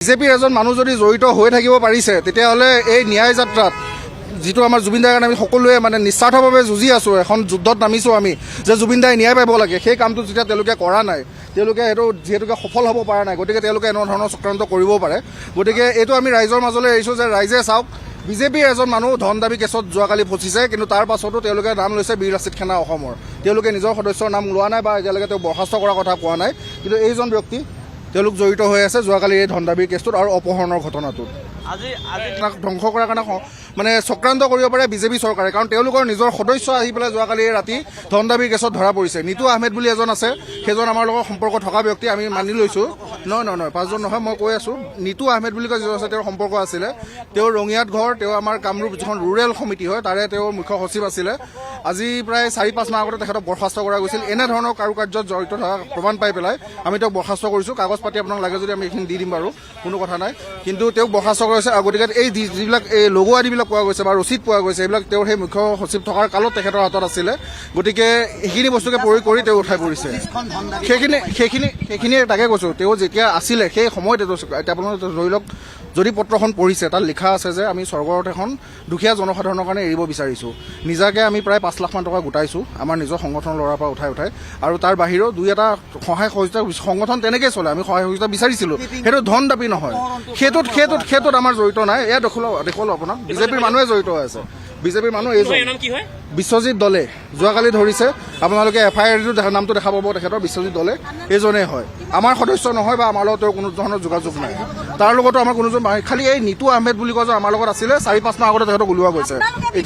বিজেপিৰ এজন মানুহ যদি জড়িত হৈ থাকিব পাৰিছে তেতিয়াহ'লে এই ন্যায় যাত্ৰাত যিটো আমাৰ জুবিন দাৰ কাৰণে আমি সকলোৱে মানে নিস্বাৰ্থভাৱে যুঁজি আছোঁ, এখন যুদ্ধত নামিছোঁ আমি যে জুবিন দাই ন্যায় পাব লাগে, সেই কামটো যেতিয়া তেওঁলোকে কৰা নাই, তেওঁলোকে সেইটো যিহেতুকে সফল হ'ব পৰা নাই, গতিকে তেওঁলোকে এনেধৰণৰ চক্ৰান্ত কৰিবও পাৰে। গতিকে এইটো আমি ৰাইজৰ মাজলৈ এৰিছোঁ যে ৰাইজে চাওক, বিজেপিৰ এজন মানুহ ধন দাবী কেছত যোৱাকালি ফচিছে, কিন্তু তাৰ পাছতো তেওঁলোকে নাম লৈছে বীৰ লাচিত সেনা অসমৰ। তেওঁলোকে নিজৰ সদস্যৰ নাম লোৱা নাই বা এতিয়ালৈকে তেওঁ বৰ্খাস্ত কৰাৰ কথা কোৱা নাই, কিন্তু এইজন ব্যক্তি তেওঁলোক জড়িত হৈ আছে যোৱাকালি এই ধন দাবীৰ কেছটোত আৰু অপহৰণৰ ঘটনাটোত। আজি ধ্বংস কৰাৰ কাৰণে মানে চক্ৰান্ত কৰিব পাৰে বিজেপি চৰকাৰে, কাৰণ তেওঁলোকৰ নিজৰ সদস্য আহি পেলাই যোৱাকালি ৰাতি ধন দাবীৰ কেছত ধৰা পৰিছে। নিতু আহমেদ বুলি এজন আছে, সেইজন আমাৰ লগত সম্পৰ্ক থকা ব্যক্তি, আমি মানি লৈছোঁ। নহয় পাঁচজন নহয়, মই কৈ আছোঁ নিতু আহমেদ বুলি কয় যিজন আছে, তেওঁৰ সম্পৰ্ক আছিলে। তেওঁৰ ৰঙিয়াত ঘৰ, তেওঁ আমাৰ কামৰূপ যিখন ৰুৰেল সমিতি হয় তাৰে তেওঁৰ মুখ্য সচিব আছিলে। আজি প্ৰায় 4-5 মাহ আগতে তেখেতক বৰ্খাস্ত কৰা গৈছিল। এনেধৰণৰ কাৰুকাৰ্যত জড়িত থকা প্ৰমাণ পাই পেলাই আমি তেওঁক বৰ্খাস্ত কৰিছোঁ। কাগজ পাতি আপোনাক লাগে যদি আমি এইখিনি দি দিম বাৰু, কোনো কথা নাই। কিন্তু তেওঁক বৰ্খাস্ত কৰা হৈছে। গতিকে এই যিবিলাক এই লগো আদিবিলাক পোৱা গৈছে বা ৰচিদ পোৱা গৈছে, এইবিলাক তেওঁৰ সেই মুখ্য সচিব থকাৰ কালত তেখেতৰ হাতত আছিলে। গতিকে সেইখিনি বস্তুকে প্ৰয়োগ কৰি তেওঁ উঠাই পৰিছে। সেইখিনি তাকে কৈছোঁ, তেওঁ যেতিয়া আছিলে সেই সময়ত এতিয়া আপোনালোকে ধৰি লওক, যদি পত্ৰখন পঢ়িছে তাত লিখা আছে যে আমি স্বৰ্গৰত এখন দুখীয়া জনসাধাৰণৰ কাৰণে এৰিব বিচাৰিছোঁ। নিজাকে আমি প্ৰায় 5 লাখ মান টকা গোটাইছোঁ আমাৰ নিজৰ সংগঠনৰ ল'ৰাৰ পৰা উঠাই আৰু তাৰ বাহিৰেও 2-এটা সহায় সহযোগিতা সংগঠন তেনেকৈ চলে। আমি সহায় সহযোগিতা বিচাৰিছিলোঁ, সেইটো ধন দাবী নহয়, সেইটোত আমাৰ জড়িত নাই। এয়া দেখুৱালোঁ আপোনাক, বিজেপিৰ মানুহে জড়িত হৈ আছে। বিজেপিৰ মানুহ এইজন বিশ্বজিৎ দলে যোৱাকালি ধৰিছে, আপোনালোকে FIR নামটো দেখা পাব তেখেতৰ, বিশ্বজিৎ দলে এইজনেই হয়। আমাৰ সদস্য নহয় বা আমাৰ লগত তেওঁৰ কোনো ধৰণৰ যোগাযোগ নাই, তাৰ লগতো আমাৰ কোনোজন। খালি এই নিতু আহমেদ বুলি কয় যে আমাৰ লগত আছিলে, 4-5 মাহ আগতে তেখেতক ওলোৱা গৈছে।